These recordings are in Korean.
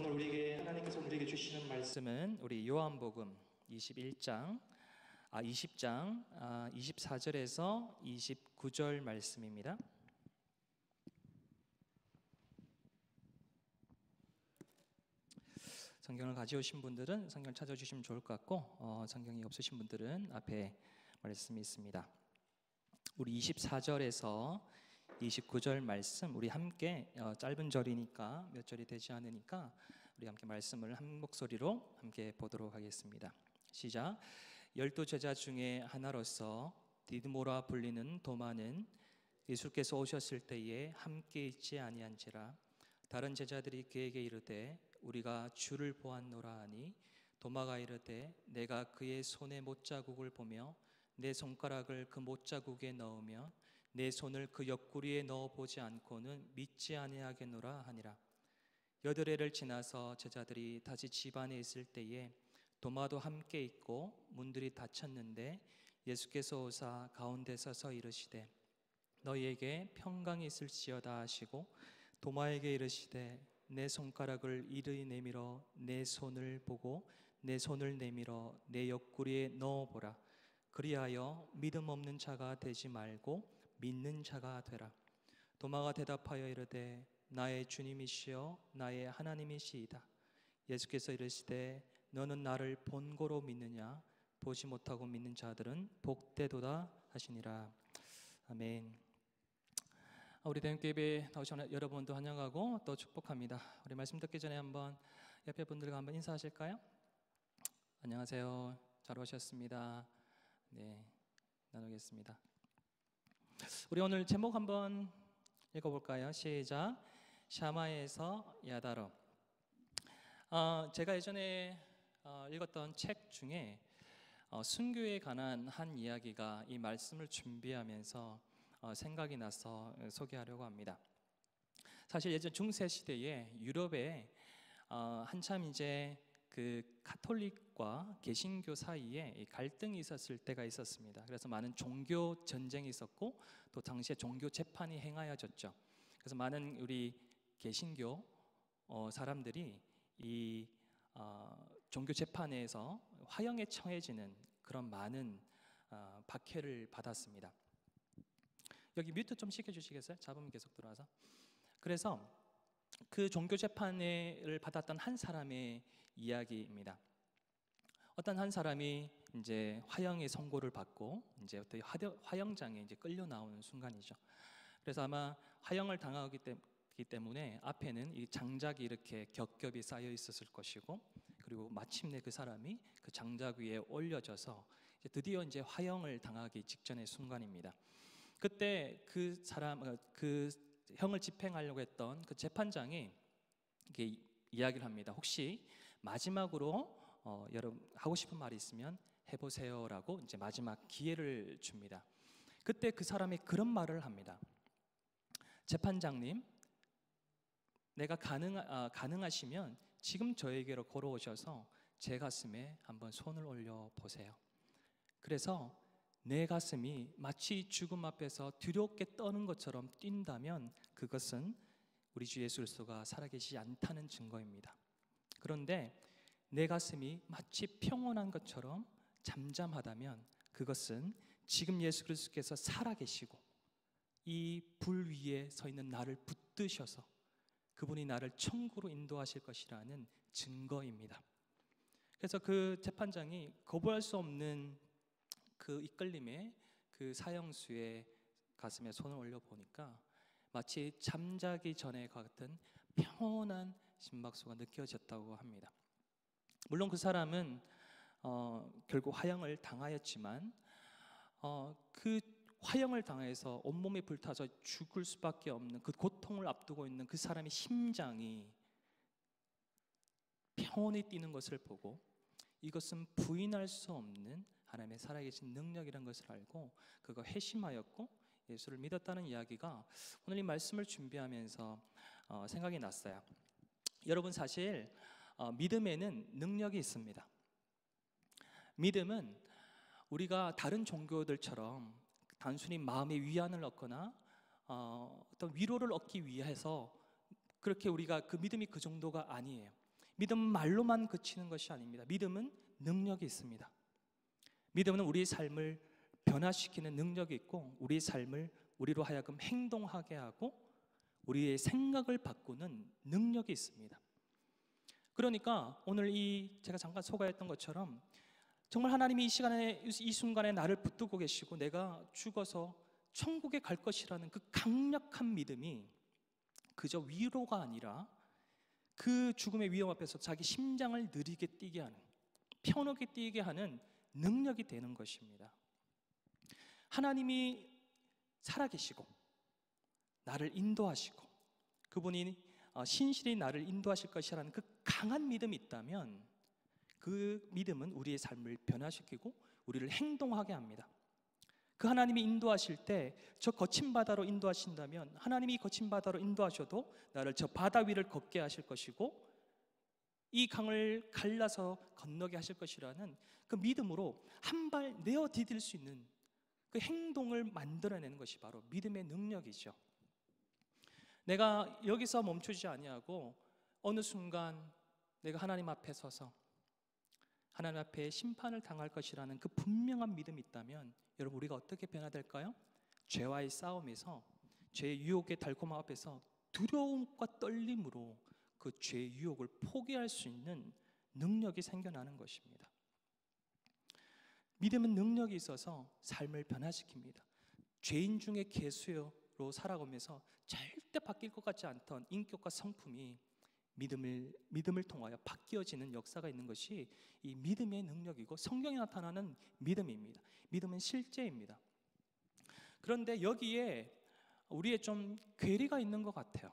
오늘 하나님께서 우리에게 주시는 말씀은 우리 요한복음 20장 24절에서 29절 말씀입니다. 성경을 가져오신 분들은 성경을 찾아주시면 좋을 것 같고, 성경이 없으신 분들은 앞에 말씀이 있습니다. 우리 24절에서 29절 말씀, 우리 함께 짧은 절이니까 몇 절이 되지 않으니까 우리 함께 말씀을 한 목소리로 함께 보도록 하겠습니다. 시작. 12 제자 중에 하나로서 디드모라 불리는 도마는 예수께서 오셨을 때에 함께 있지 아니한지라. 다른 제자들이 그에게 이르되 우리가 주를 보았노라 하니, 도마가 이르되 내가 그의 손에 못자국을 보며 내 손가락을 그 못자국에 넣으며 내 손을 그 옆구리에 넣어보지 않고는 믿지 아니하겠노라 하니라. 8해를 지나서 제자들이 다시 집 안에 있을 때에 도마도 함께 있고 문들이 닫혔는데 예수께서 오사 가운데 서서 이르시되 너희에게 평강이 있을지어다 하시고, 도마에게 이르시되 내 손가락을 이르이 내밀어 내 손을 보고 내 손을 내밀어 내 옆구리에 넣어보라. 그리하여 믿음 없는 자가 되지 말고 믿는 자가 되라. 도마가 대답하여 이르되 나의 주님이시여 나의 하나님이시이다. 예수께서 이르시되 너는 나를 본고로 믿느냐? 보지 못하고 믿는 자들은 복되도다 하시니라. 아멘. 우리 대형교회 나오신 여러분도 환영하고 또 축복합니다. 우리 말씀 듣기 전에 한번 옆에 분들과 한번 인사하실까요? 안녕하세요. 잘 오셨습니다. 네, 나누겠습니다. 우리 오늘 제목 한번 읽어볼까요? 시작. 샤마에서 야다로. 제가 예전에 읽었던 책 중에 순교에 관한 한 이야기가 이 말씀을 준비하면서 생각이 나서 소개하려고 합니다. 사실 예전 중세 시대에 유럽에 한참 이제 그 가톨릭과 개신교 사이에 갈등이 있었을 때가 있었습니다. 그래서 많은 종교 전쟁이 있었고 또 당시에 종교 재판이 행하여졌죠. 그래서 많은 우리 개신교 사람들이 이 종교 재판에서 화형에 처해지는 그런 많은 박해를 받았습니다. 여기 뮤트 좀 시켜주시겠어요? 잡으면 계속 들어와서. 그래서 그 종교 재판을 받았던 한 사람의 이야기입니다. 어떤 한 사람이 이제 화형의 선고를 받고 이제 어떤 화형장에 이제 끌려 나오는 순간이죠. 그래서 아마 화형을 당하기 때문에 앞에는 이 장작이 이렇게 겹겹이 쌓여 있었을 것이고, 그리고 마침내 그 사람이 그 장작 위에 올려져서 이제 드디어 이제 화형을 당하기 직전의 순간입니다. 그때 그 형을 집행하려고 했던 그 재판장이 이렇게 이야기를 합니다. 혹시 마지막으로 여러분 하고 싶은 말이 있으면 해보세요라고 이제 마지막 기회를 줍니다. 그때 그 사람이 그런 말을 합니다. 재판장님, 내가 가능하시면 지금 저에게로 걸어오셔서 제 가슴에 한번 손을 올려 보세요. 그래서 내 가슴이 마치 죽음 앞에서 두렵게 떠는 것처럼 뛴다면 그것은 우리 주 예수 그리스도가 살아계시지 않다는 증거입니다. 그런데 내 가슴이 마치 평온한 것처럼 잠잠하다면 그것은 지금 예수 그리스도께서 살아계시고 이 불 위에 서 있는 나를 붙드셔서 그분이 나를 천국으로 인도하실 것이라는 증거입니다. 그래서 그 재판장이 거부할 수 없는 그 이끌림에 그 사형수의 가슴에 손을 올려 보니까 마치 잠자기 전에 같은 평온한 심박수가 느껴졌다고 합니다. 물론 그 사람은 결국 화형을 당하였지만 그 화형을 당해서 온몸이 불타서 죽을 수밖에 없는 그 고통을 앞두고 있는 그 사람의 심장이 평온히 뛰는 것을 보고 이것은 부인할 수 없는 하나님의 살아계신 능력이라는 것을 알고 그거 회심하였고 예수를 믿었다는 이야기가 오늘 이 말씀을 준비하면서 생각이 났어요. 여러분, 사실 믿음에는 능력이 있습니다. 믿음은 우리가 다른 종교들처럼 단순히 마음의 위안을 얻거나 어떤 위로를 얻기 위해서 그렇게 우리가 그 믿음이 그 정도가 아니에요. 믿음은 말로만 그치는 것이 아닙니다. 믿음은 능력이 있습니다. 믿음은 우리의 삶을 변화시키는 능력이 있고 우리의 삶을 우리로 하여금 행동하게 하고 우리의 생각을 바꾸는 능력이 있습니다. 그러니까 오늘 제가 잠깐 소개했던 것처럼 정말 하나님이 이 시간에, 이 순간에 나를 붙들고 계시고 내가 죽어서 천국에 갈 것이라는 그 강력한 믿음이 그저 위로가 아니라 그 죽음의 위험 앞에서 자기 심장을 느리게 뛰게 하는, 편하게 뛰게 하는 능력이 되는 것입니다. 하나님이 살아계시고 나를 인도하시고 그분이 신실히 나를 인도하실 것이라는 그 강한 믿음이 있다면 그 믿음은 우리의 삶을 변화시키고 우리를 행동하게 합니다. 그 하나님이 인도하실 때 저 거친 바다로 인도하신다면 하나님이 거친 바다로 인도하셔도 나를 저 바다 위를 걷게 하실 것이고 이 강을 갈라서 건너게 하실 것이라는 그 믿음으로 한 발 내어 디딜 수 있는 그 행동을 만들어내는 것이 바로 믿음의 능력이죠. 내가 여기서 멈추지 아니하고 어느 순간 내가 하나님 앞에 서서 하나님 앞에 심판을 당할 것이라는 그 분명한 믿음이 있다면 여러분 우리가 어떻게 변화될까요? 죄와의 싸움에서 죄의 유혹의 달콤함 앞에서 두려움과 떨림으로 그 죄의 유혹을 포기할 수 있는 능력이 생겨나는 것입니다. 믿음은 능력이 있어서 삶을 변화시킵니다. 죄인 중에 괴수로 살아가면서 절대 바뀔 것 같지 않던 인격과 성품이 믿음을 통하여 바뀌어지는 역사가 있는 것이 이 믿음의 능력이고 성경에 나타나는 믿음입니다. 믿음은 실제입니다. 그런데 여기에 우리의 좀 괴리가 있는 것 같아요.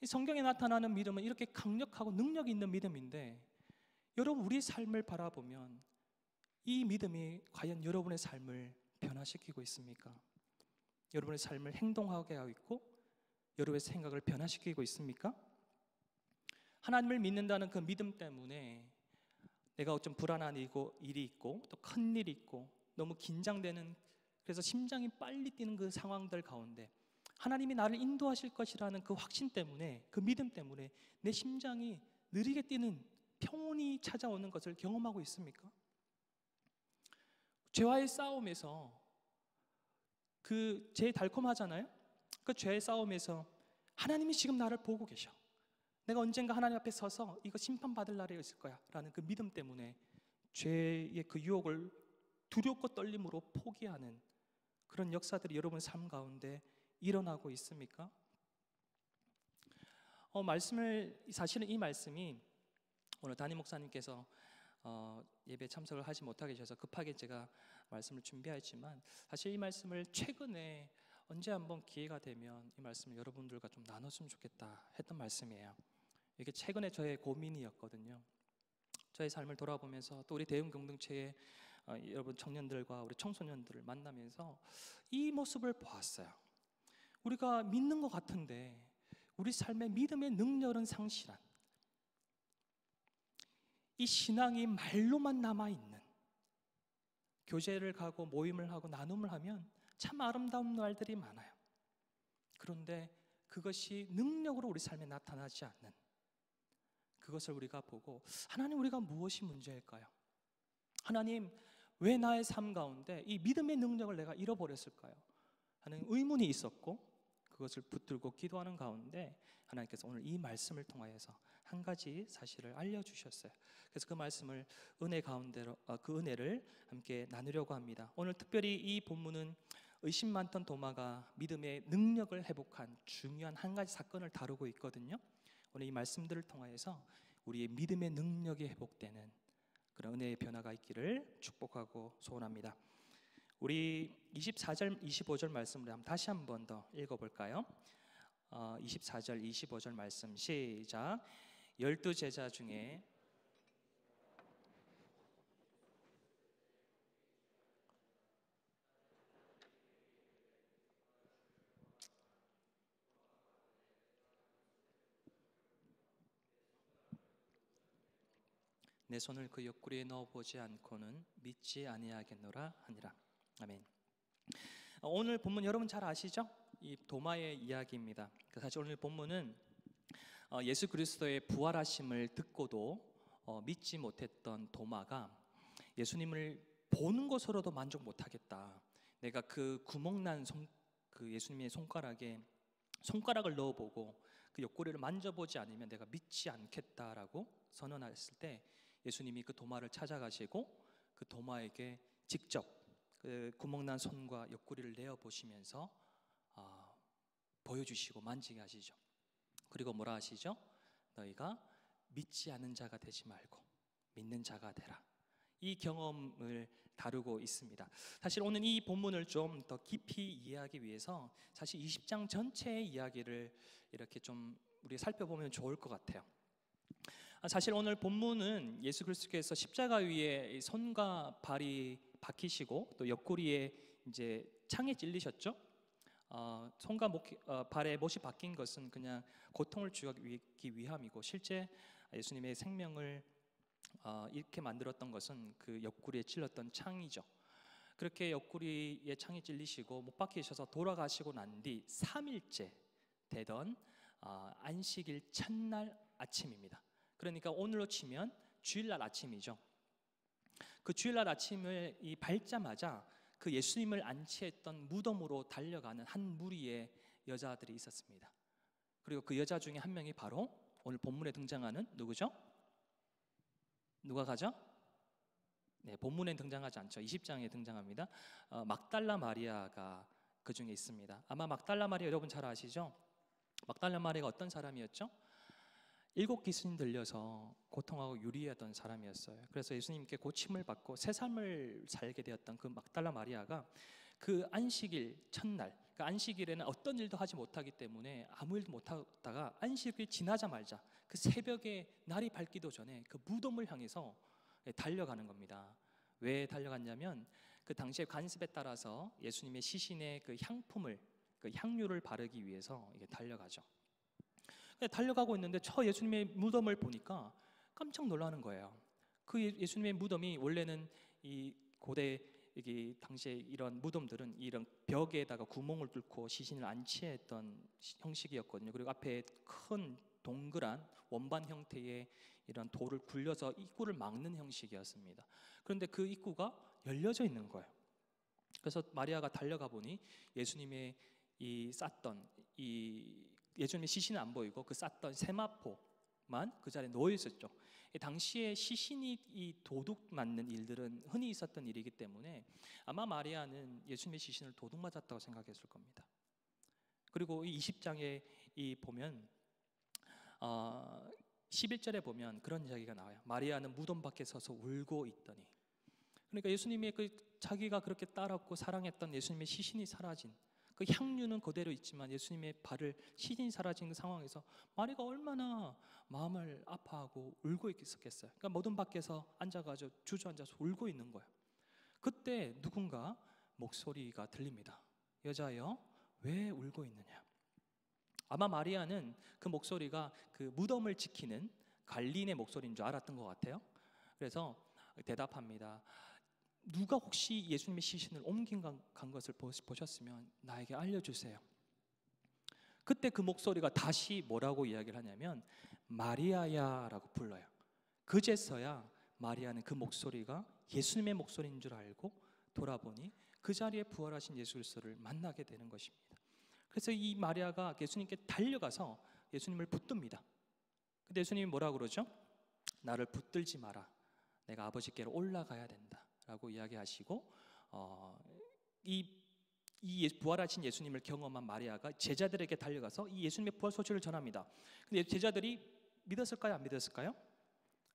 이 성경에 나타나는 믿음은 이렇게 강력하고 능력이 있는 믿음인데 여러분 우리의 삶을 바라보면 이 믿음이 과연 여러분의 삶을 변화시키고 있습니까? 여러분의 삶을 행동하게 하고 있고 여러분의 생각을 변화시키고 있습니까? 하나님을 믿는다는 그 믿음 때문에 내가 좀 불안한 일이 있고 또 큰 일이 있고 너무 긴장되는 그래서 심장이 빨리 뛰는 그 상황들 가운데 하나님이 나를 인도하실 것이라는 그 확신 때문에 그 믿음 때문에 내 심장이 느리게 뛰는 평온이 찾아오는 것을 경험하고 있습니까? 죄와의 싸움에서 그 죄 달콤하잖아요? 그 죄의 싸움에서 하나님이 지금 나를 보고 계셔. 내가 언젠가 하나님 앞에 서서 이거 심판받을 날이 있을 거야 라는 그 믿음 때문에 죄의 그 유혹을 두렵고 떨림으로 포기하는 그런 역사들이 여러분 삶 가운데 일어나고 있습니까? 사실은 이 말씀이 오늘 담임 목사님께서 예배 참석을 하지 못하게 되셔서 급하게 제가 말씀을 준비했지만 사실 이 말씀을 최근에 언제 한번 기회가 되면 이 말씀을 여러분들과 좀 나눴으면 좋겠다 했던 말씀이에요. 이게 최근에 저의 고민이었거든요. 저의 삶을 돌아보면서 또 우리 대형 공동체의 여러분 청년들과 우리 청소년들을 만나면서 이 모습을 보았어요. 우리가 믿는 것 같은데 우리 삶의 믿음의 능력은 상실한 이 신앙이 말로만 남아있는 교제를 가고 모임을 하고 나눔을 하면 참 아름다운 날들이 많아요. 그런데 그것이 능력으로 우리 삶에 나타나지 않는 그것을 우리가 보고 하나님 우리가 무엇이 문제일까요? 하나님 왜 나의 삶 가운데 이 믿음의 능력을 내가 잃어버렸을까요? 하는 의문이 있었고 그것을 붙들고 기도하는 가운데 하나님께서 오늘 이 말씀을 통하여서 한 가지 사실을 알려주셨어요. 그래서 그 말씀을 은혜 가운데로 그 은혜를 함께 나누려고 합니다. 오늘 특별히 이 본문은 의심 많던 도마가 믿음의 능력을 회복한 중요한 한 가지 사건을 다루고 있거든요. 오늘 이 말씀들을 통하여서 우리의 믿음의 능력이 회복되는 그런 은혜의 변화가 있기를 축복하고 소원합니다. 우리 24절, 25절 말씀을 다시 한 번 더 읽어볼까요? 24절, 25절 말씀 시작. 12제자 중에 내 손을 그 옆구리에 넣어보지 않고는 믿지 아니하겠노라 하니라. 아멘. 오늘 본문 여러분 잘 아시죠? 이 도마의 이야기입니다. 사실 오늘 본문은 예수 그리스도의 부활하심을 듣고도 믿지 못했던 도마가 예수님을 보는 것으로도 만족 못하겠다. 내가 그 구멍난 그 예수님의 손가락에 손가락을 넣어보고 그 옆구리를 만져보지 않으면 내가 믿지 않겠다라고 선언했을 때 예수님이 그 도마를 찾아가시고 그 도마에게 직접 그 구멍난 손과 옆구리를 내어보시면서 보여주시고 만지게 하시죠. 그리고 뭐라 하시죠? 너희가 믿지 않는 자가 되지 말고 믿는 자가 되라. 이 경험을 다루고 있습니다. 사실 오늘 이 본문을 좀 더 깊이 이해하기 위해서 사실 20장 전체의 이야기를 이렇게 좀 우리 살펴보면 좋을 것 같아요. 사실 오늘 본문은 예수 그리스도께서 십자가 위에 손과 발이 박히시고 또 옆구리에 이제 창에 찔리셨죠. 손과 발에 못이 박힌 것은 그냥 고통을 주기 위함이고 실제 예수님의 생명을 이렇게 만들었던 것은 그 옆구리에 찔렀던 창이죠. 그렇게 옆구리에 창이 찔리시고 못 박히셔서 돌아가시고 난 뒤 3일째 되던 안식일 첫날 아침입니다. 그러니까 오늘로 치면 주일날 아침이죠. 그 주일날 아침을 밝자마자 그 예수님을 안치했던 무덤으로 달려가는 한 무리의 여자들이 있었습니다. 그리고 그 여자 중에 한 명이 바로 오늘 본문에 등장하는 누구죠? 누가 가죠? 네, 본문에 등장하지 않죠. 20장에 등장합니다. 막달라 마리아가 그 중에 있습니다. 아마 막달라 마리아 여러분 잘 아시죠? 막달라 마리아가 어떤 사람이었죠? 7 귀신 들려서 고통하고 유리했던 사람이었어요. 그래서 예수님께 고침을 받고 새 삶을 살게 되었던 그 막달라 마리아가 그 안식일 첫날, 그 안식일에는 어떤 일도 하지 못하기 때문에 아무 일도 못하다가 안식일 지나자마자 그 새벽에 날이 밝기도 전에 그 무덤을 향해서 달려가는 겁니다. 왜 달려갔냐면 그 당시의 관습에 따라서 예수님의 시신에 그 향품을, 그 향유를 바르기 위해서 이게 달려가죠. 달려가고 있는데 저 예수님의 무덤을 보니까 깜짝 놀라는 거예요. 그 예수님의 무덤이 원래는 이 고대 이게 당시에 이런 무덤들은 이런 벽에다가 구멍을 뚫고 시신을 안치했던 형식이었거든요. 그리고 앞에 큰 동그란 원반 형태의 이런 돌을 굴려서 입구를 막는 형식이었습니다. 그런데 그 입구가 열려져 있는 거예요. 그래서 마리아가 달려가 보니 예수님의 이 쌌던 이 예수님의 시신은 안 보이고 그 쌌던 세마포만 그 자리에 놓여 있었죠. 당시에 시신이 이 도둑 맞는 일들은 흔히 있었던 일이기 때문에 아마 마리아는 예수님의 시신을 도둑 맞았다고 생각했을 겁니다. 그리고 이 20장에 보면 11절에 보면 그런 이야기가 나와요. 마리아는 무덤 밖에 서서 울고 있더니, 그러니까 예수님의 자기가 그렇게 따랐고 사랑했던 예수님의 시신이 사라진 그 향유는 그대로 있지만 예수님의 시신이 사라진 그 상황에서 마리아가 얼마나 마음을 아파하고 울고 있었겠어요. 그러니까 무덤 밖에서 앉아가지고 주저앉아서 울고 있는 거예요. 그때 누군가 목소리가 들립니다. 여자여, 왜 울고 있느냐? 아마 마리아는 그 목소리가 그 무덤을 지키는 관리인의 목소리인 줄 알았던 것 같아요. 그래서 대답합니다. 누가 혹시 예수님의 시신을 옮긴 간 것을 보셨으면 나에게 알려주세요. 그때 그 목소리가 다시 뭐라고 이야기를 하냐면 마리아야 라고 불러요. 그제서야 마리아는 그 목소리가 예수님의 목소리인 줄 알고 돌아보니 그 자리에 부활하신 예수 그리스도를 만나게 되는 것입니다. 그래서 이 마리아가 예수님께 달려가서 예수님을 붙듭니다. 근데 예수님이 뭐라고 그러죠? 나를 붙들지 마라. 내가 아버지께로 올라가야 된다 라고 이야기하시고 이 부활하신 예수님을 경험한 마리아가 제자들에게 달려가서 이 예수님의 부활 소식을 전합니다. 근데 제자들이 믿었을까요? 안 믿었을까요?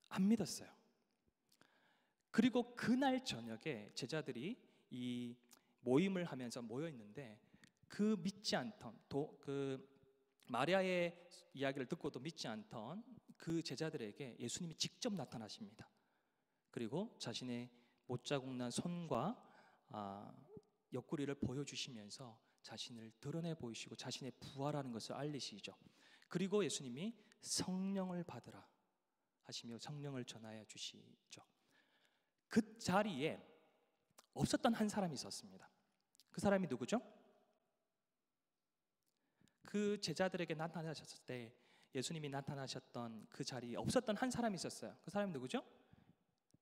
안 믿었어요. 그리고 그날 저녁에 제자들이 이 모임을 하면서 모여 있는데 그 믿지 않던 그 마리아의 이야기를 듣고도 믿지 않던 그 제자들에게 예수님이 직접 나타나십니다. 그리고 자신의 못자국난 손과 옆구리를 보여주시면서 자신을 드러내 보이시고 자신의 부활하는 것을 알리시죠. 그리고 예수님이 성령을 받으라 하시며 성령을 전하여 주시죠. 그 자리에 없었던 한 사람이 있었습니다. 그 사람이 누구죠? 그 제자들에게 나타나셨을 때 예수님이 나타나셨던 그 자리에 없었던 한 사람이 있었어요. 그 사람이 누구죠?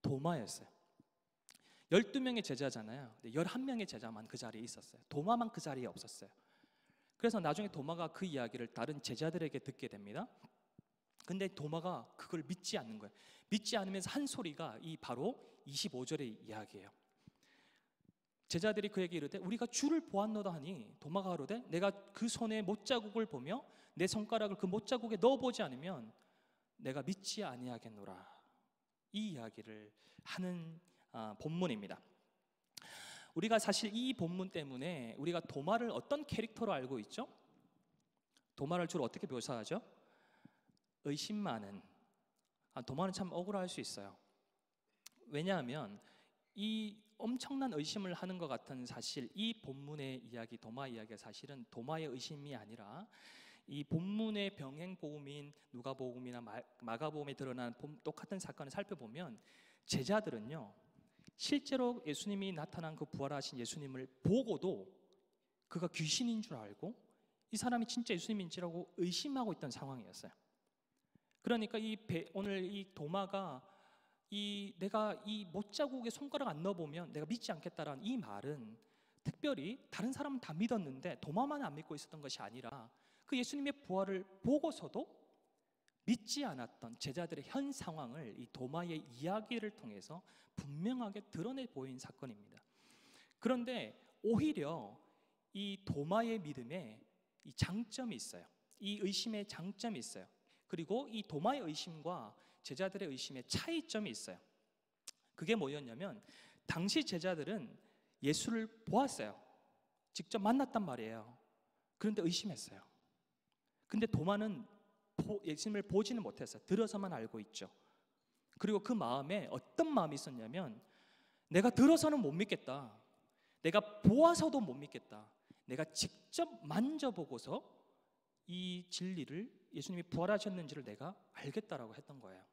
도마였어요. 12명의 제자잖아요. 11명의 제자만 그 자리에 있었어요. 도마만 그 자리에 없었어요. 그래서 나중에 도마가 그 이야기를 다른 제자들에게 듣게 됩니다. 근데 도마가 그걸 믿지 않는 거예요. 믿지 않으면서 한 소리가 이 바로 25절의 이야기예요. 제자들이 그에게 이르되 우리가 주를 보았노다 하니 도마가 가로되 내가 그 손에 못자국을 보며 내 손가락을 그 못자국에 넣어보지 않으면 내가 믿지 아니하겠노라. 이 이야기를 하는 본문입니다. 우리가 사실 이 본문 때문에 우리가 도마를 어떤 캐릭터로 알고 있죠? 도마를 주로 어떻게 묘사하죠? 의심 많은. 도마는 참 억울할 수 있어요. 왜냐하면 이 엄청난 의심을 하는 것 같은 사실, 이 본문의 이야기, 도마 이야기가 사실은 도마의 의심이 아니라 이 본문의 병행복음인 누가복음이나 마가복음에 드러난 똑같은 사건을 살펴보면 제자들은요, 실제로 예수님이 나타난 그 부활하신 예수님을 보고도 그가 귀신인 줄 알고 이 사람이 진짜 예수님인지라고 의심하고 있던 상황이었어요. 그러니까 오늘 이 도마가 내가 이 못자국에 손가락 안 넣어보면 내가 믿지 않겠다라는 이 말은 특별히 다른 사람은 다 믿었는데 도마만 안 믿고 있었던 것이 아니라 그 예수님의 부활을 보고서도 믿지 않았던 제자들의 현 상황을 이 도마의 이야기를 통해서 분명하게 드러내 보인 사건입니다. 그런데 오히려 이 도마의 믿음에 이 장점이 있어요. 이 의심의 장점이 있어요. 그리고 이 도마의 의심과 제자들의 의심의 차이점이 있어요. 그게 뭐였냐면 당시 제자들은 예수를 보았어요. 직접 만났단 말이에요. 그런데 의심했어요. 근데 도마는 예수님을 보지는 못했어요. 들어서만 알고 있죠. 그리고 그 마음에 어떤 마음이 있었냐면 내가 들어서는 못 믿겠다. 내가 보아서도 못 믿겠다. 내가 직접 만져보고서 이 진리를, 예수님이 부활하셨는지를 내가 알겠다라고 했던 거예요.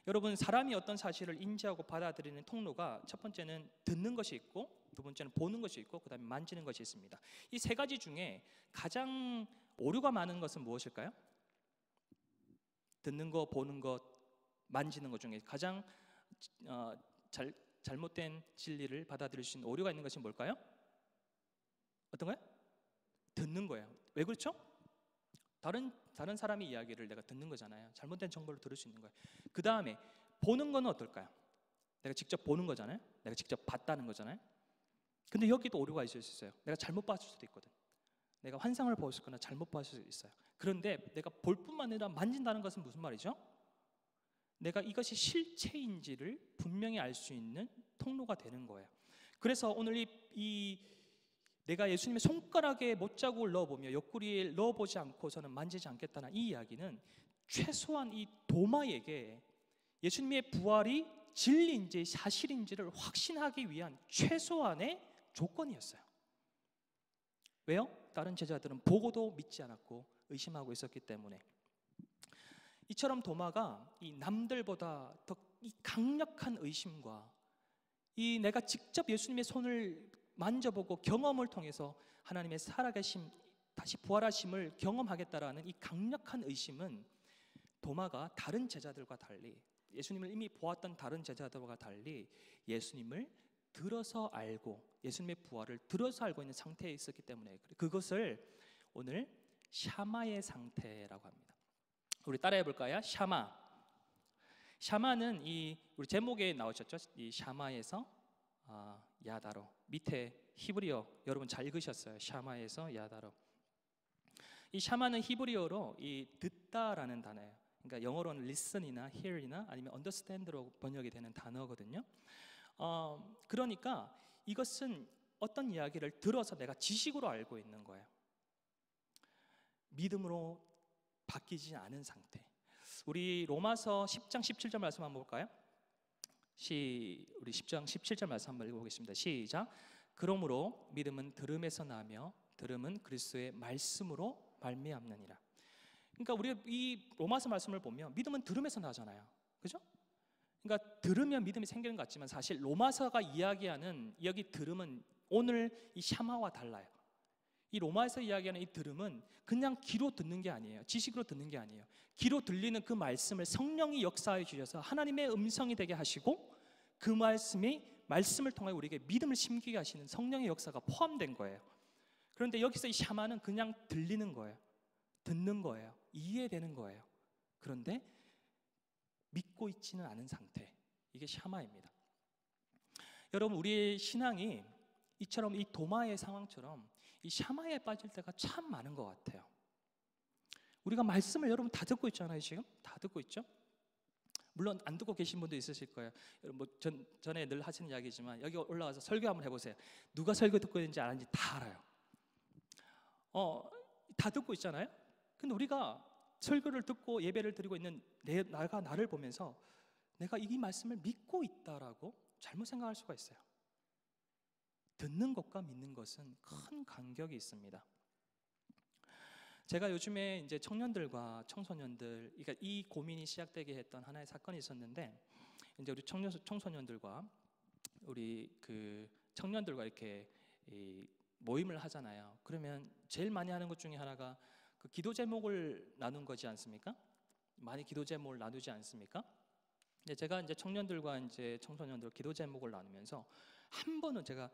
여러분, 사람이 어떤 사실을 인지하고 받아들이는 통로가 첫 번째는 듣는 것이 있고, 두 번째는 보는 것이 있고, 그 다음에 만지는 것이 있습니다. 이 세 가지 중에 가장 오류가 많은 것은 무엇일까요? 듣는 것, 보는 것, 만지는 것 중에 가장 잘못된 진리를 받아들일 수 있는 오류가 있는 것이 뭘까요? 어떤 거요? 듣는 거예요. 왜 그렇죠? 다른 사람의 이야기를 내가 듣는 거잖아요. 잘못된 정보를 들을 수 있는 거예요. 그 다음에 보는 거는 어떨까요? 내가 직접 보는 거잖아요. 내가 직접 봤다는 거잖아요. 근데 여기도 오류가 있을 수 있어요. 내가 잘못 봤을 수도 있거든. 내가 환상을 보았을 거나 잘못 봤을 수도 있어요. 그런데 내가 볼 뿐만 아니라 만진다는 것은 무슨 말이죠? 내가 이것이 실체인지를 분명히 알 수 있는 통로가 되는 거예요. 그래서 오늘 내가 예수님의 손가락에 못자국을 넣어보며 옆구리에 넣어보지 않고서는 만지지 않겠다는 이 이야기는 최소한 이 도마에게 예수님의 부활이 진리인지 사실인지를 확신하기 위한 최소한의 조건이었어요. 왜요? 다른 제자들은 보고도 믿지 않았고 의심하고 있었기 때문에. 이처럼 도마가 이 남들보다 더 이 강력한 의심과 이 내가 직접 예수님의 손을 만져보고 경험을 통해서 하나님의 살아계심, 다시 부활하심을 경험하겠다라는 이 강력한 의심은 도마가 다른 제자들과 달리, 예수님을 이미 보았던 다른 제자들과 달리 예수님을 들어서 알고, 예수님의 부활을 들어서 알고 있는 상태에 있었기 때문에 그것을 오늘 샤마의 상태라고 합니다. 우리 따라해 볼까요? 샤마. 샤마는 우리 제목에 나오셨죠? 이 샤마에서 야다로, 밑에 히브리어 여러분 잘 읽으셨어요. 샤마에서 야다로. 이 샤마는 히브리어로 이 듣다라는 단어예요. 그러니까 영어로는 listen이나 hear이나 아니면 understand로 번역이 되는 단어거든요. 그러니까 이것은 어떤 이야기를 들어서 내가 지식으로 알고 있는 거예요. 믿음으로 바뀌지 않은 상태. 우리 로마서 10장 17절 말씀 한번 볼까요? 우리 10장 17절 말씀 한번 읽어보겠습니다. 시작. 그러므로 믿음은 들음에서 나며 들음은 그리스도의 말씀으로 말미암느니라. 그러니까 우리가 이 로마서 말씀을 보면 믿음은 들음에서 나잖아요. 그죠? 그러니까 들으면 믿음이 생기는 것 같지만 사실 로마서가 이야기하는 여기 들음은 오늘 이 샤마와 달라요. 이 로마에서 이야기하는 이 들음은 그냥 귀로 듣는 게 아니에요. 지식으로 듣는 게 아니에요. 귀로 들리는 그 말씀을 성령이 역사해 주셔서 하나님의 음성이 되게 하시고 그 말씀을 통해 우리에게 믿음을 심기게 하시는 성령의 역사가 포함된 거예요. 그런데 여기서 이 샤마는 그냥 들리는 거예요. 듣는 거예요. 이해되는 거예요. 그런데 믿고 있지는 않은 상태. 이게 샤마입니다. 여러분, 우리의 신앙이 이처럼 이 도마의 상황처럼 이 샤마에 빠질 때가 참 많은 것 같아요. 우리가 말씀을 여러분 다 듣고 있잖아요. 지금 다 듣고 있죠? 물론 안 듣고 계신 분도 있으실 거예요. 여러분 전에 늘 하시는 이야기지만 여기 올라와서 설교 한번 해보세요. 누가 설교 듣고 있는지 아는지 다 알아요. 다 듣고 있잖아요. 근데 우리가 설교를 듣고 예배를 드리고 있는 나를 보면서 내가 이 말씀을 믿고 있다라고 잘못 생각할 수가 있어요. 듣는 것과 믿는 것은 큰 간격이 있습니다. 제가 요즘에 이제 청년들과 청소년들, 그러니까 이 고민이 시작되게 했던 하나의 사건이 있었는데, 이제 우리 청소년들과 우리 그 청년들과 이렇게 모임을 하잖아요. 그러면 제일 많이 하는 것 중에 하나가 그 기도 제목을 나눈 거지 않습니까? 많이 기도 제목을 나누지 않습니까? 근데 제가 이제 청년들과 이제 청소년들 기도 제목을 나누면서 한 번은 제가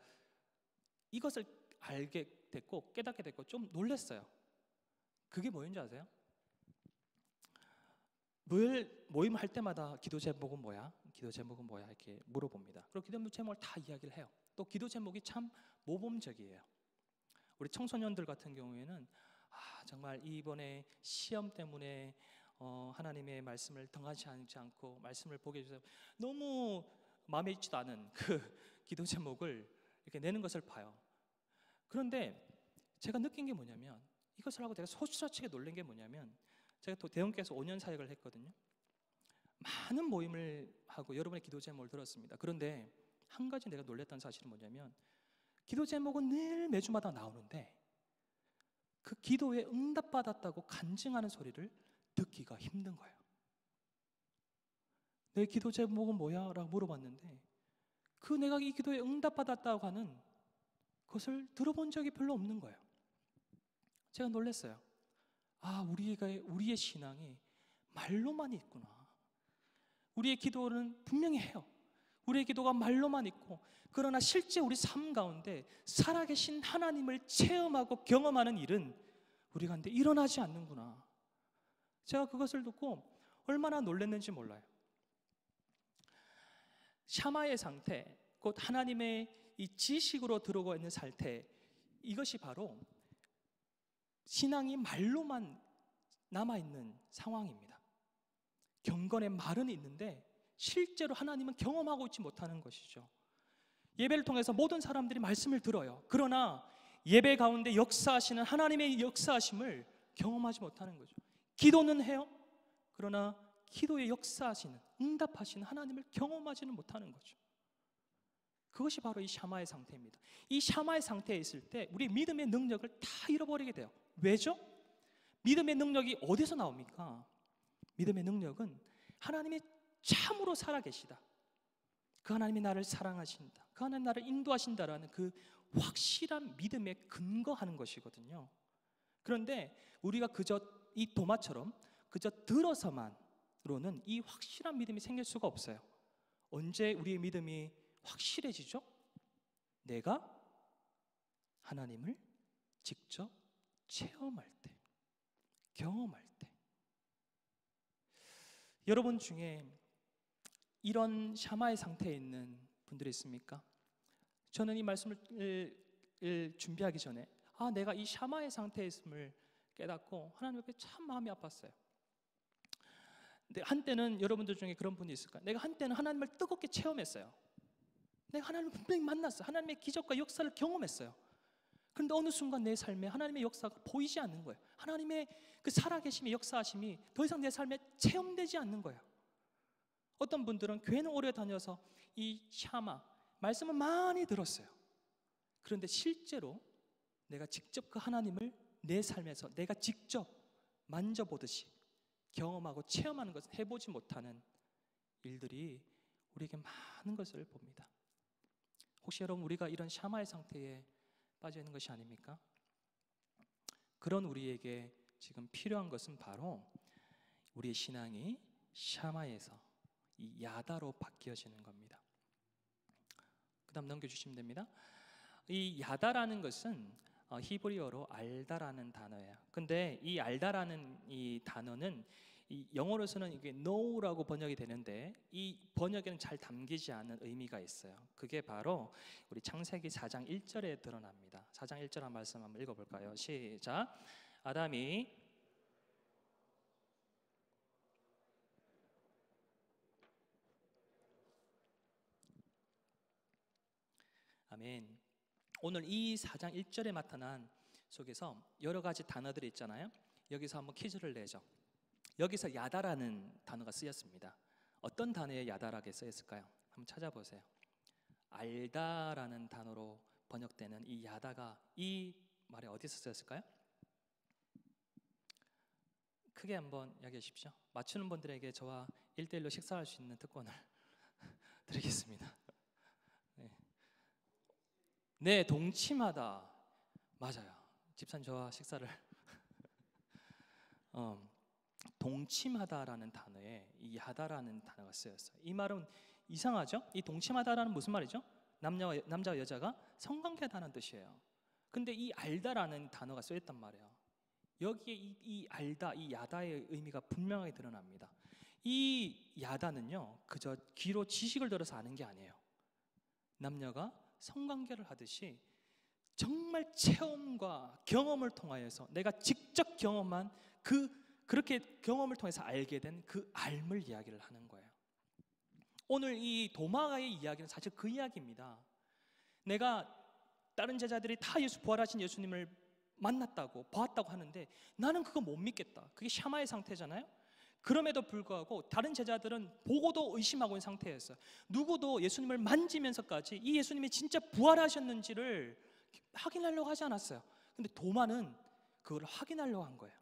이것을 알게 됐고 깨닫게 됐고 좀 놀랐어요. 그게 뭐였는지 아세요? 늘 모임할 때마다 기도 제목은 뭐야? 기도 제목은 뭐야? 이렇게 물어봅니다. 그리고 기도 제목을 다 이야기를 해요. 또 기도 제목이 참 모범적이에요. 우리 청소년들 같은 경우에는 정말 이번에 시험 때문에 하나님의 말씀을 등한시 하지 않고 말씀을 보게 해주세요. 너무 마음에 있지도 않은 그 기도 제목을 이렇게 내는 것을 봐요. 그런데 제가 느낀 게 뭐냐면, 이것을 하고 제가 소스라치게 놀란 게 뭐냐면, 제가 또 대형교회에서 5년 사역을 했거든요. 많은 모임을 하고 여러분의 기도 제목을 들었습니다. 그런데 한 가지 내가 놀랐던 사실은 뭐냐면, 기도 제목은 늘 매주마다 나오는데 그 기도에 응답받았다고 간증하는 소리를 듣기가 힘든 거예요. 내 기도 제목은 뭐야? 라고 물어봤는데 내가 이 기도에 응답받았다고 하는 그것을 들어본 적이 별로 없는 거예요. 제가 놀랐어요. 우리의 신앙이 말로만 있구나. 우리의 기도는 분명히 해요. 우리의 기도가 말로만 있고, 그러나 실제 우리 삶 가운데 살아계신 하나님을 체험하고 경험하는 일은 우리 가운데 일어나지 않는구나. 제가 그것을 듣고 얼마나 놀랐는지 몰라요. 샤마의 상태, 곧 하나님의 이 지식으로 들어오고 있는 상태, 이것이 바로 신앙이 말로만 남아있는 상황입니다. 경건의 말은 있는데 실제로 하나님은 경험하고 있지 못하는 것이죠. 예배를 통해서 모든 사람들이 말씀을 들어요. 그러나 예배 가운데 역사하시는 하나님의 역사하심을 경험하지 못하는 거죠. 기도는 해요. 그러나 기도에 역사하시는, 응답하시는 하나님을 경험하지는 못하는 거죠. 그것이 바로 이 샤마의 상태입니다. 이 샤마의 상태에 있을 때 우리 믿음의 능력을 다 잃어버리게 돼요. 왜죠? 믿음의 능력이 어디서 나옵니까? 믿음의 능력은 하나님이 참으로 살아계시다, 그 하나님이 나를 사랑하신다, 그 하나님이 나를 인도하신다라는 그 확실한 믿음에 근거하는 것이거든요. 그런데 우리가 그저 이 도마처럼 그저 들어서만으로는 이 확실한 믿음이 생길 수가 없어요. 언제 우리의 믿음이 확실해지죠? 내가 하나님을 직접 체험할 때, 경험할 때. 여러분 중에 이런 샤마의 상태에 있는 분들이 있습니까? 저는 이 말씀을 준비하기 전에 내가 이 샤마의 상태에 있음을 깨닫고 하나님 앞에 참 마음이 아팠어요. 근데 한때는 여러분들 중에 그런 분이 있을까요? 내가 한때는 하나님을 뜨겁게 체험했어요. 내가 하나님을 분명히 만났어요. 하나님의 기적과 역사를 경험했어요. 그런데 어느 순간 내 삶에 하나님의 역사가 보이지 않는 거예요. 하나님의 그 살아계심의 역사하심이 더 이상 내 삶에 체험되지 않는 거예요. 어떤 분들은 교회는 오래 다녀서 이 샤마 말씀을 많이 들었어요. 그런데 실제로 내가 직접 그 하나님을 내 삶에서 내가 직접 만져보듯이 경험하고 체험하는 것을 해보지 못하는 일들이 우리에게 많은 것을 봅니다. 혹시 여러분 우리가 이런 샤마의 상태에 빠져 있는 것이 아닙니까? 그런 우리에게 지금 필요한 것은 바로 우리의 신앙이 샤마에서 이 야다로 바뀌어지는 겁니다. 그 다음 넘겨주시면 됩니다. 이 야다라는 것은 히브리어로 알다라는 단어예요. 근데 이 알다라는 이 단어는 이 영어로서는 이게 know라고 번역이 되는데 이 번역에는 잘 담기지 않은 의미가 있어요. 그게 바로 우리 창세기 4장 1절에 드러납니다. 4장 1절 한 말씀 한번 읽어볼까요? 시작. 아담이 아멘. 오늘 이 4장 1절에 나타난 속에서 여러 가지 단어들이 있잖아요. 여기서 한번 퀴즈를 내죠. 여기서 야다라는 단어가 쓰였습니다. 어떤 단어에 야다라게 쓰였을까요? 한번 찾아보세요. 알다라는 단어로 번역되는 이 야다가 이 말에 어디서 쓰였을까요? 크게 한번 이야기해 주십시오. 맞추는 분들에게 저와 1대1로 식사할 수 있는 특권을 드리겠습니다. 네, 동침하다. 맞아요. 집사님 저와 식사를 동침하다라는 단어에 이 야다라는 단어가 쓰였어요. 이 말은 이상하죠? 이 동침하다라는 무슨 말이죠? 남자와 여자가 성관계하다는 뜻이에요. 근데 이 알다라는 단어가 쓰였단 말이에요. 여기에 이 알다, 이 야다의 의미가 분명하게 드러납니다. 이 야다는요, 그저 귀로 지식을 들어서 아는 게 아니에요. 남녀가 성관계를 하듯이 정말 체험과 경험을 통하여서 내가 직접 경험한 그렇게 경험을 통해서 알게 된 그 알물 이야기를 하는 거예요. 오늘 이 도마가의 이야기는 사실 그 이야기입니다. 내가 다른 제자들이 다 부활하신 예수님을 만났다고 보았다고 하는데 나는 그거 못 믿겠다. 그게 샤마의 상태잖아요. 그럼에도 불구하고 다른 제자들은 보고도 의심하고 있는 상태였어요. 누구도 예수님을 만지면서까지 이 예수님이 진짜 부활하셨는지를 확인하려고 하지 않았어요. 근데 도마는 그걸 확인하려고 한 거예요.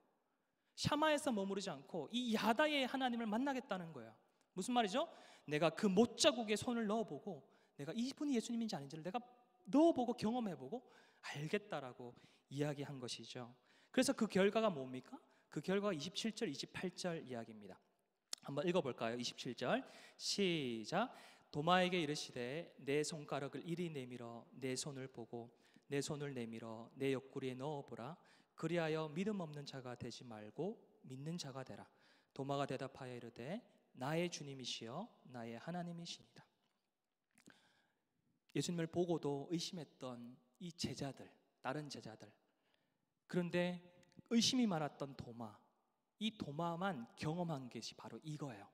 샤마에서 머무르지 않고 이 야다의 하나님을 만나겠다는 거예요. 무슨 말이죠? 내가 그 못자국에 손을 넣어보고 내가 이분이 예수님인지 아닌지를 내가 넣어보고 경험해보고 알겠다라고 이야기한 것이죠. 그래서 그 결과가 뭡니까? 그 결과가 27절, 28절 이야기입니다. 한번 읽어볼까요? 27절 시작. 도마에게 이르시되 내 손가락을 이리 내밀어 내 손을 보고 내 손을 내밀어 내 옆구리에 넣어보라. 그리하여 믿음 없는 자가 되지 말고 믿는 자가 되라. 도마가 대답하여 이르되 나의 주님이시여 나의 하나님이시니이다. 예수님을 보고도 의심했던 이 제자들, 다른 제자들, 그런데 의심이 많았던 도마, 이 도마만 경험한 것이 바로 이거예요.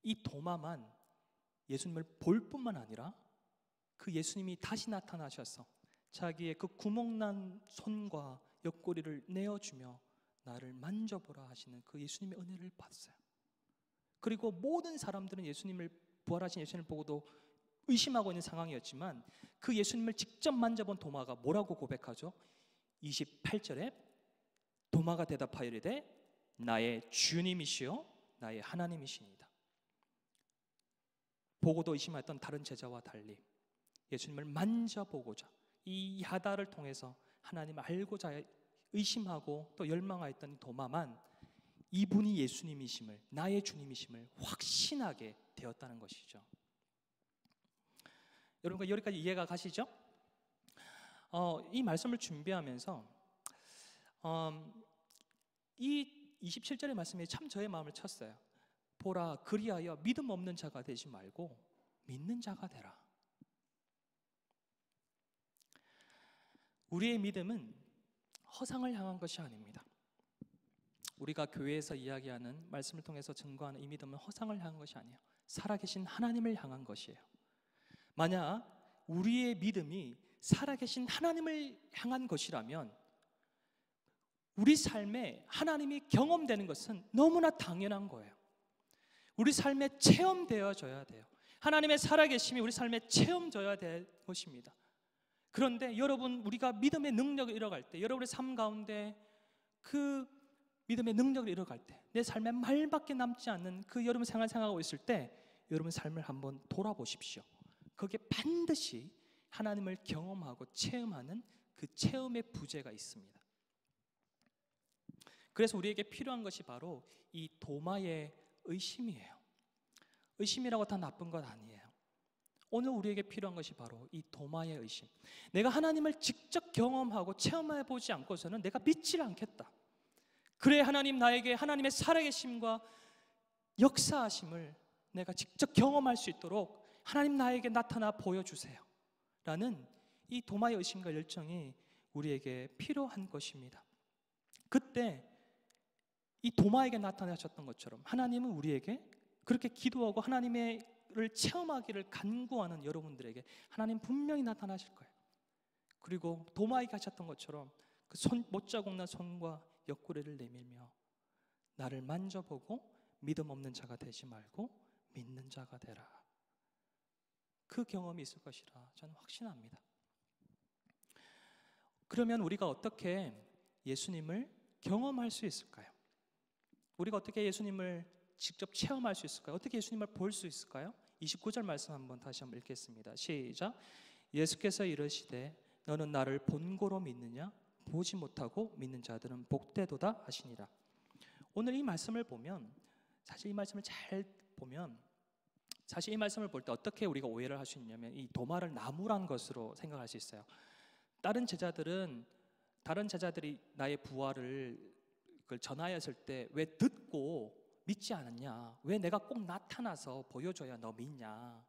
이 도마만 예수님을 볼 뿐만 아니라 그 예수님이 다시 나타나셔서 자기의 그 구멍난 손과 옆구리를 내어주며 나를 만져보라 하시는 그 예수님의 은혜를 봤어요. 그리고 모든 사람들은 예수님을 부활하신 예수님을 보고도 의심하고 있는 상황이었지만 그 예수님을 직접 만져본 도마가 뭐라고 고백하죠? 28절에 도마가 대답하여 이르되 나의 주님이시요 나의 하나님이시니이다. 보고도 의심했던 다른 제자와 달리 예수님을 만져보고자 이 야다를 통해서 하나님을 알고자 의심하고 또 열망하였던 도마만 이분이 예수님이심을, 나의 주님이심을 확신하게 되었다는 것이죠. 여러분 여기까지 이해가 가시죠? 이 말씀을 준비하면서 이 27절의 말씀이 참 저의 마음을 쳤어요. 보라 그리하여 믿음 없는 자가 되지 말고 믿는 자가 되라. 우리의 믿음은 허상을 향한 것이 아닙니다. 우리가 교회에서 이야기하는 말씀을 통해서 증거하는 이 믿음은 허상을 향한 것이 아니에요. 살아계신 하나님을 향한 것이에요. 만약 우리의 믿음이 살아계신 하나님을 향한 것이라면 우리 삶에 하나님이 경험되는 것은 너무나 당연한 거예요. 우리 삶에 체험되어져야 돼요. 하나님의 살아계심이 우리 삶에 체험되어야 될 것입니다. 그런데 여러분, 우리가 믿음의 능력을 잃어갈 때, 여러분의 삶 가운데 그 믿음의 능력을 잃어갈 때, 내 삶에 말밖에 남지 않는 그 여러분 생활하고 있을 때 여러분 삶을 한번 돌아보십시오. 거기에 반드시 하나님을 경험하고 체험하는 그 체험의 부재가 있습니다. 그래서 우리에게 필요한 것이 바로 이 도마의 의심이에요. 의심이라고 다 나쁜 것 아니에요. 오늘 우리에게 필요한 것이 바로 이 도마의 의심. 내가 하나님을 직접 경험하고 체험해 보지 않고서는 내가 믿질 않겠다. 그래 하나님 나에게 하나님의 살아계심과 역사하심을 내가 직접 경험할 수 있도록 하나님 나에게 나타나 보여주세요 라는 이 도마의 의심과 열정이 우리에게 필요한 것입니다. 그때 이 도마에게 나타나셨던 것처럼 하나님은 우리에게 그렇게 기도하고 하나님을 체험하기를 간구하는 여러분들에게 하나님 분명히 나타나실 거예요. 그리고 도마에게 하셨던 것처럼 그 못자국난 손과 옆구리를 내밀며 나를 만져보고 믿음 없는 자가 되지 말고 믿는 자가 되라. 그 경험이 있을 것이라 저는 확신합니다. 그러면 우리가 어떻게 예수님을 경험할 수 있을까요? 우리가 어떻게 예수님을 직접 체험할 수 있을까요? 어떻게 예수님을 볼 수 있을까요? 29절 말씀 한번 다시 한번 읽겠습니다. 시작. 예수께서 이르시되 너는 나를 본고로 믿느냐? 보지 못하고 믿는 자들은 복되도다 하시니라. 오늘 이 말씀을 보면 사실 이 말씀을 잘 보면 사실 이 말씀을 볼 때 어떻게 우리가 오해를 할 수 있냐면 이 도마를 나무란 것으로 생각할 수 있어요. 다른 제자들이 나의 부활을 전하였을 때 왜 듣고 믿지 않았냐? 왜 내가 꼭 나타나서 보여줘야 너 믿냐?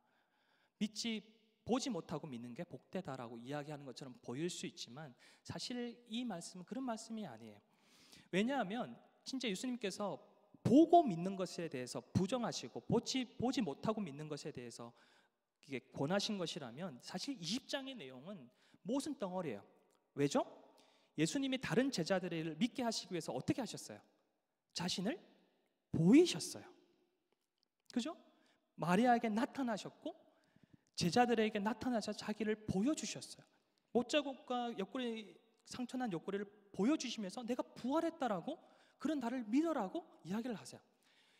보지 못하고 믿는 게 복되다라고 이야기하는 것처럼 보일 수 있지만 사실 이 말씀은 그런 말씀이 아니에요. 왜냐하면 진짜 예수님께서 보고 믿는 것에 대해서 부정하시고 보지 못하고 믿는 것에 대해서 이게 권하신 것이라면 사실 20장의 내용은 모순 덩어리예요. 왜죠? 예수님이 다른 제자들을 믿게 하시기 위해서 어떻게 하셨어요? 자신을 보이셨어요. 그죠? 마리아에게 나타나셨고 제자들에게 나타나셔서 자기를 보여주셨어요. 못자국과 상처난 옆구리를 보여주시면서 내가 부활했다라고 그런 나를 믿으라고 이야기를 하세요.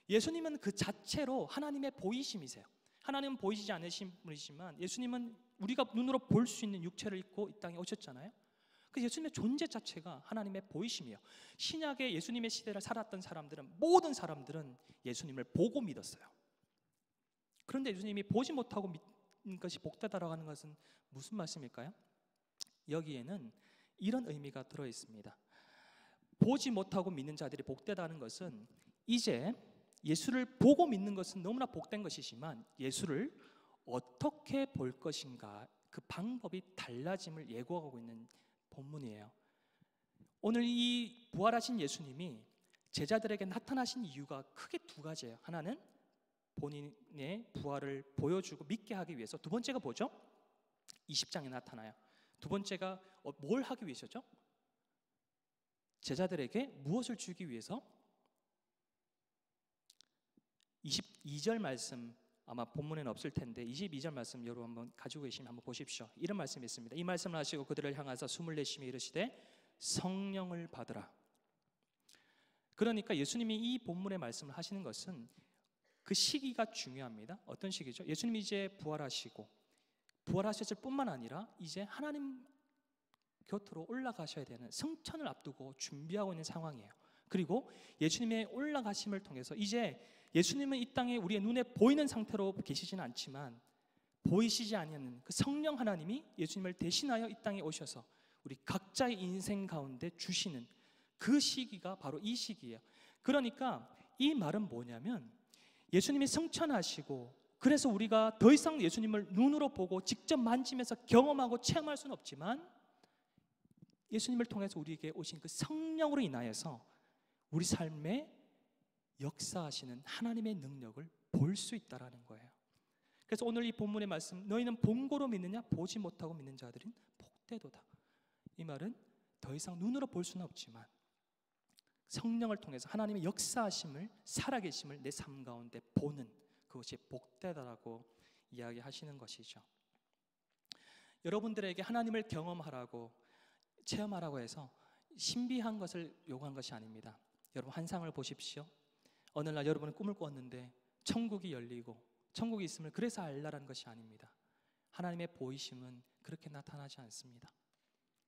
예수님은 그 자체로 하나님의 보이심이세요. 하나님은 보이시지 않으신 분이지만 예수님은 우리가 눈으로 볼 수 있는 육체를 입고 이 땅에 오셨잖아요. 그 예수님의 존재 자체가 하나님의 보이심이에요. 신약의 예수님의 시대를 살았던 모든 사람들은 예수님을 보고 믿었어요. 그런데 예수님이 보지 못하고 믿는 것이 복되다라고 하는 것은 무슨 말씀일까요? 여기에는 이런 의미가 들어 있습니다. 보지 못하고 믿는 자들이 복되다는 것은 이제 예수를 보고 믿는 것은 너무나 복된 것이지만 예수를 어떻게 볼 것인가 그 방법이 달라짐을 예고하고 있는 본문이에요. 오늘 이 부활하신 예수님이 제자들에게 나타나신 이유가 크게 두 가지예요. 하나는 본인의 부활을 보여주고 믿게 하기 위해서, 두 번째가 뭐죠? 20장에 나타나요. 두 번째가 뭘 하기 위해서죠? 제자들에게 무엇을 주기 위해서? 22절 말씀 아마 본문에는 없을 텐데 22절 말씀 여러분 한번 가지고 계시면 한번 보십시오. 이런 말씀이 있습니다. 이 말씀을 하시고 그들을 향하사 숨을 내쉬며 이르시되 성령을 받으라. 그러니까 예수님이 이 본문의 말씀을 하시는 것은 그 시기가 중요합니다. 어떤 시기죠? 예수님이 이제 부활하시고 부활하셨을 뿐만 아니라 이제 하나님 곁으로 올라가셔야 되는 승천을 앞두고 준비하고 있는 상황이에요. 그리고 예수님의 올라가심을 통해서 이제 예수님은 이 땅에 우리의 눈에 보이는 상태로 계시지는 않지만 보이시지 않는 그 성령 하나님이 예수님을 대신하여 이 땅에 오셔서 우리 각자의 인생 가운데 주시는 그 시기가 바로 이 시기예요. 그러니까 이 말은 뭐냐면 예수님이 승천하시고 그래서 우리가 더 이상 예수님을 눈으로 보고 직접 만지면서 경험하고 체험할 수는 없지만 예수님을 통해서 우리에게 오신 그 성령으로 인하여서 우리 삶에 역사하시는 하나님의 능력을 볼 수 있다라는 거예요. 그래서 오늘 이 본문의 말씀, 너희는 본고로 믿느냐? 보지 못하고 믿는 자들은 복되도다. 이 말은 더 이상 눈으로 볼 수는 없지만 성령을 통해서 하나님의 역사하심을, 살아계심을 내 삶 가운데 보는 그것이 복되다라고 이야기하시는 것이죠. 여러분들에게 하나님을 경험하라고 체험하라고 해서 신비한 것을 요구한 것이 아닙니다. 여러분 환상을 보십시오. 어느 날 여러분은 꿈을 꿨는데 천국이 열리고 천국이 있음을 그래서 알라라는 것이 아닙니다. 하나님의 보이심은 그렇게 나타나지 않습니다.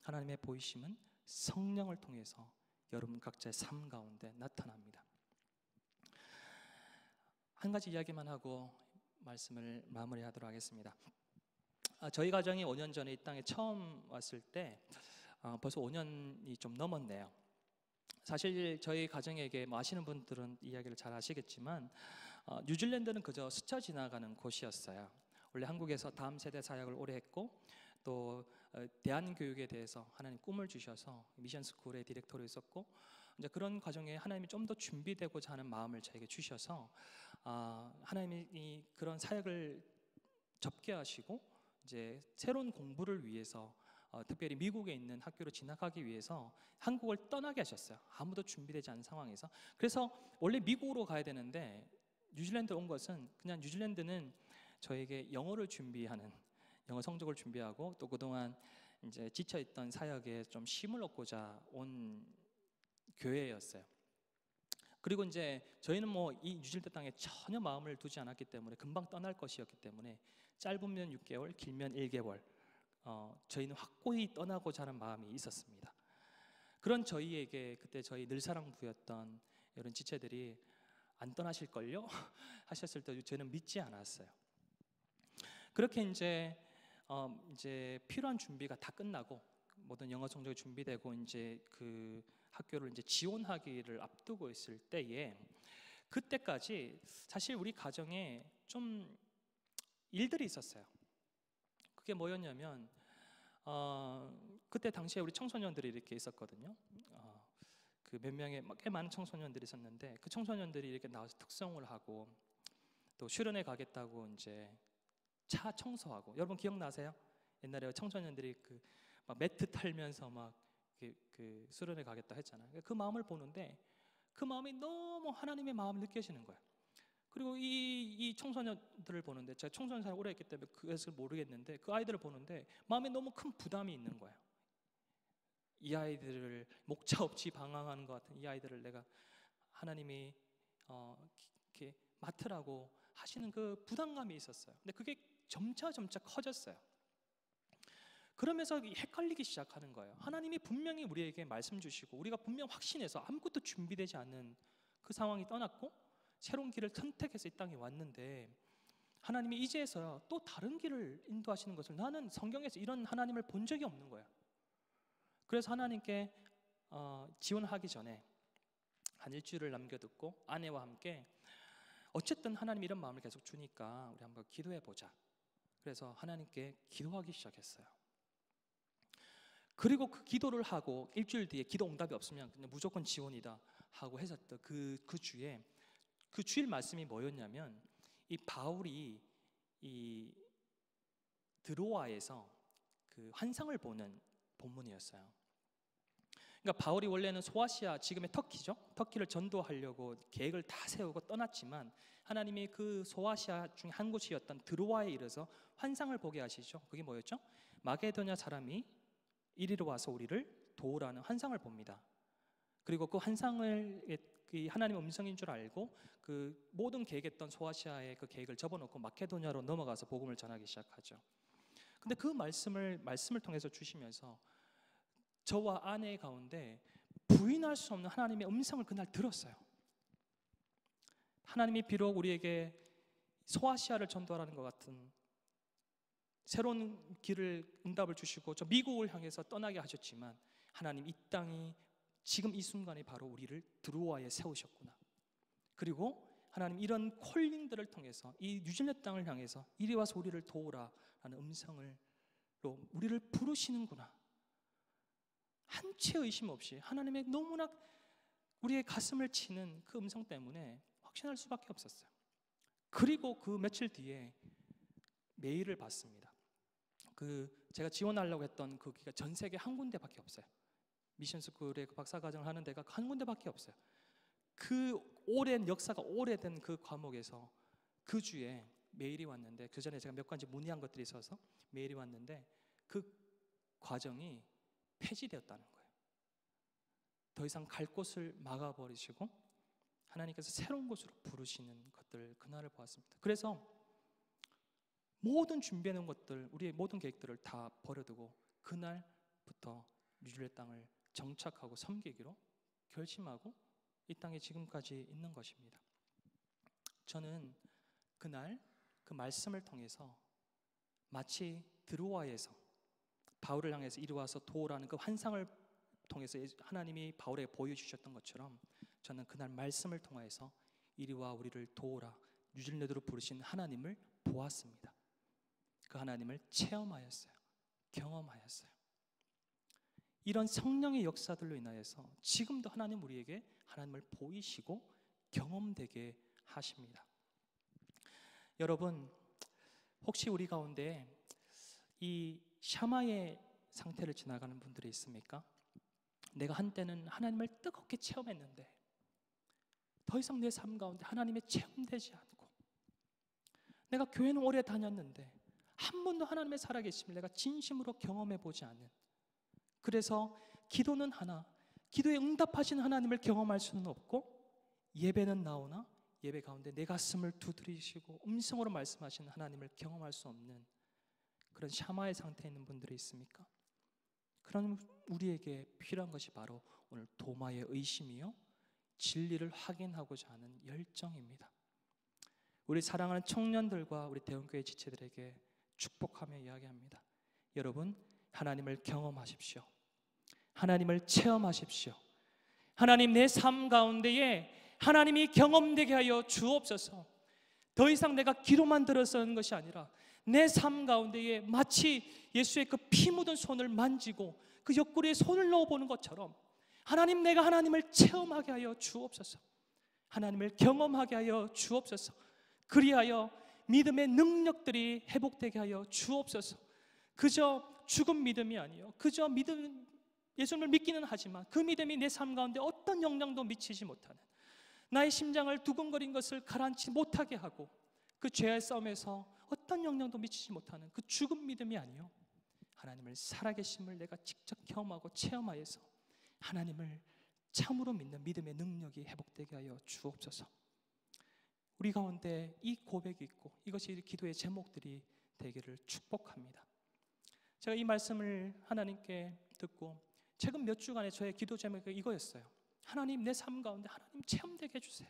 하나님의 보이심은 성령을 통해서 여러분 각자의 삶 가운데 나타납니다. 한 가지 이야기만 하고 말씀을 마무리하도록 하겠습니다. 저희 가정이 5년 전에 이 땅에 처음 왔을 때 벌써 5년이 좀 넘었네요. 사실 저희 가정에게 아시는 분들은 이야기를 잘 아시겠지만 뉴질랜드는 그저 스쳐 지나가는 곳이었어요. 원래 한국에서 다음 세대 사역을 오래 했고 또 대한교육에 대해서 하나님 꿈을 주셔서 미션 스쿨의 디렉터로 있었고 이제 그런 과정에 하나님이 좀 더 준비되고자 하는 마음을 저에게 주셔서 하나님이 그런 사역을 접게 하시고 이제 새로운 공부를 위해서 특별히 미국에 있는 학교로 진학하기 위해서 한국을 떠나게 하셨어요. 아무도 준비되지 않은 상황에서. 그래서 원래 미국으로 가야 되는데 뉴질랜드 온 것은 그냥 뉴질랜드는 저에게 영어를 준비하는, 영어 성적을 준비하고 또 그동안 이제 지쳐있던 사역에 좀 쉼을 얻고자 온 교회였어요. 그리고 이제 저희는 이 뉴질랜드 땅에 전혀 마음을 두지 않았기 때문에 금방 떠날 것이었기 때문에 짧으면 6개월, 길면 1개월 저희는 확고히 떠나고자 하는 마음이 있었습니다. 그런 저희에게 그때 저희 늘사랑부였던 이런 지체들이 안 떠나실걸요? 하셨을 때 저는 믿지 않았어요. 그렇게 이제 필요한 준비가 다 끝나고 모든 영어 성적이 준비되고 이제 그 학교를 이제 지원하기를 앞두고 있을 때에 그때까지 사실 우리 가정에 좀 일들이 있었어요. 그게 뭐였냐면 그때 당시에 우리 청소년들이 이렇게 있었거든요. 그 몇 명의 꽤 많은 청소년들이 있었는데 그 청소년들이 이렇게 나와서 특성을 하고 또 수련회 가겠다고 이제 차 청소하고, 여러분 기억나세요? 옛날에 청소년들이 막 매트 털면서 막 그 수련회 가겠다 했잖아요. 그 마음을 보는데 그 마음이 너무 하나님의 마음을 느껴지는 거예요. 그리고 이 청소년들을 보는데 제가 청소년 사역을 오래 했기 때문에 그것을 모르겠는데 그 아이들을 보는데 마음에 너무 큰 부담이 있는 거예요. 이 아이들을 목차 없이 방황하는 것 같은 이 아이들을 내가 하나님이 이렇게 맡으라고 하시는 그 부담감이 있었어요. 근데 그게 점차 커졌어요. 그러면서 헷갈리기 시작하는 거예요. 하나님이 분명히 우리에게 말씀 주시고 우리가 분명 확신해서 아무것도 준비되지 않은 그 상황이 떠났고 새로운 길을 선택해서 이 땅에 왔는데 하나님이 이제서야 또 다른 길을 인도하시는 것을 나는 성경에서 이런 하나님을 본 적이 없는 거예요. 그래서 하나님께 지원하기 전에 한 일주일을 남겨두고 아내와 함께 어쨌든 하나님 이런 마음을 계속 주니까 우리 한번 기도해 보자. 그래서 하나님께 기도하기 시작했어요. 그리고 그 기도를 하고 일주일 뒤에 기도 응답이 없으면 그냥 무조건 지원이다 하고 했었던 그 주에 그 주일 말씀이 뭐였냐면 이 바울이 이 드로아에서 그 환상을 보는 본문이었어요. 그러니까 바울이 원래는 소아시아, 지금의 터키죠. 터키를 전도하려고 계획을 다 세우고 떠났지만 하나님이 그 소아시아 중에 한 곳이었던 드로아에 이르러서 환상을 보게 하시죠. 그게 뭐였죠? 마게도냐 사람이 이리로 와서 우리를 도우라는 환상을 봅니다. 그리고 그 환상을 하나님의 음성인 줄 알고 그 모든 계획했던 소아시아의 그 계획을 접어놓고 마케도냐로 넘어가서 복음을 전하기 시작하죠. 근데 그 말씀을 통해서 주시면서 저와 아내 가운데 부인할 수 없는 하나님의 음성을 그날 들었어요. 하나님이 비록 우리에게 소아시아를 전도하라는 것 같은 새로운 길을 응답을 주시고 저 미국을 향해서 떠나게 하셨지만 하나님 이 땅이 지금 이 순간에 바로 우리를 드로아에 세우셨구나. 그리고 하나님 이런 콜링들을 통해서 이 뉴질랜드 땅을 향해서 이리 와서 우리를 도우라라는 음성으로 우리를 부르시는구나. 한 채 의심 없이 하나님의 너무나 우리의 가슴을 치는 그 음성 때문에 확신할 수밖에 없었어요. 그리고 그 며칠 뒤에 메일을 받습니다. 제가 지원하려고 했던 거기가 전 세계 한 군데밖에 없어요. 미션스쿨의 그 박사과정을 하는 데가 한 군데밖에 없어요. 그 오랜 역사가 오래된 그 과목에서 그 주에 메일이 왔는데, 그 전에 제가 몇 가지 문의한 것들이 있어서 메일이 왔는데 그 과정이 폐지되었다는 거예요. 더 이상 갈 곳을 막아버리시고 하나님께서 새로운 곳으로 부르시는 것들, 그날을 보았습니다. 그래서 모든 준비해놓은 것들, 우리의 모든 계획들을 다 버려두고 그날부터 뉴질랜드 땅을 정착하고 섬기기로 결심하고 이 땅에 지금까지 있는 것입니다. 저는 그날 그 말씀을 통해서 마치 드로아에서 바울을 향해서 이리 와서 도우라는 그 환상을 통해서 하나님이 바울에게 보여주셨던 것처럼 저는 그날 말씀을 통해서 이리 와 우리를 도우라 뉴질랜드로 부르신 하나님을 보았습니다. 그 하나님을 체험하였어요. 경험하였어요. 이런 성령의 역사들로 인하여서 지금도 하나님 우리에게 하나님을 보이시고 경험되게 하십니다. 여러분, 혹시 우리 가운데 이 샤마의 상태를 지나가는 분들이 있습니까? 내가 한때는 하나님을 뜨겁게 체험했는데 더 이상 내 삶 가운데 하나님의 체험되지 않고, 내가 교회는 오래 다녔는데 한 번도 하나님의 살아계심을 내가 진심으로 경험해 보지 않은, 그래서 기도는 하나, 기도에 응답하신 하나님을 경험할 수는 없고, 예배는 나오나 예배 가운데 내 가슴을 두드리시고 음성으로 말씀하시는 하나님을 경험할 수 없는 그런 샤마의 상태에 있는 분들이 있습니까? 그런 우리에게 필요한 것이 바로 오늘 도마의 의심이요, 진리를 확인하고자 하는 열정입니다. 우리 사랑하는 청년들과 우리 대원교회 지체들에게 축복하며 이야기합니다. 여러분, 하나님을 경험하십시오. 하나님을 체험하십시오. 하나님, 내 삶 가운데에 하나님이 경험되게 하여 주옵소서. 더 이상 내가 기도만 들어서 하는 것이 아니라 내 삶 가운데에 마치 예수의 그 피 묻은 손을 만지고 그 옆구리에 손을 넣어보는 것처럼 하나님, 내가 하나님을 체험하게 하여 주옵소서. 하나님을 경험하게 하여 주옵소서. 그리하여 믿음의 능력들이 회복되게 하여 주옵소서. 그저 죽은 믿음이 아니요, 그저 믿음, 예수님을 믿기는 하지만 그 믿음이 내 삶 가운데 어떤 영향도 미치지 못하는, 나의 심장을 두근거린 것을 가라앉지 못하게 하고 그 죄의 싸움에서 어떤 영향도 미치지 못하는 그 죽은 믿음이 아니요, 하나님을 살아계심을 내가 직접 경험하고 체험하여서 하나님을 참으로 믿는 믿음의 능력이 회복되게 하여 주옵소서. 우리 가운데 이 고백이 있고 이것이 기도의 제목들이 되기를 축복합니다. 제가 이 말씀을 하나님께 듣고 최근 몇 주간의 저의 기도 제목이 이거였어요. 하나님, 내 삶 가운데 하나님 체험되게 해주세요.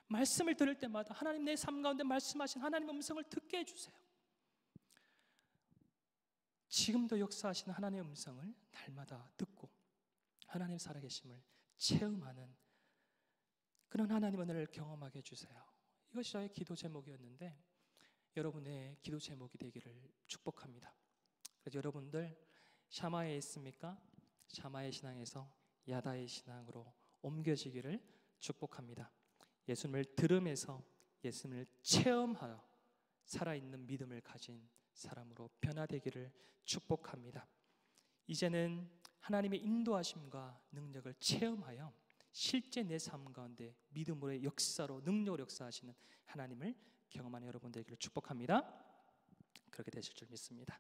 말씀을 들을 때마다 하나님, 내 삶 가운데 말씀하신 하나님의 음성을 듣게 해주세요. 지금도 역사하시는 하나님의 음성을 날마다 듣고 하나님 살아계심을 체험하는 그런 하나님의 은혜를 경험하게 해주세요. 이것이 저의 기도 제목이었는데 여러분의 기도 제목이 되기를 축복합니다. 그래서 여러분들 샤마에 있습니까? 샤마의 신앙에서 야다의 신앙으로 옮겨지기를 축복합니다. 예수님을 들으면서 예수님을 체험하여 살아있는 믿음을 가진 사람으로 변화되기를 축복합니다. 이제는 하나님의 인도하심과 능력을 체험하여 실제 내 삶 가운데 믿음으로의 역사로, 능력으로 역사하시는 하나님을 경험하는 여러분 되기를 축복합니다. 그렇게 되실 줄 믿습니다.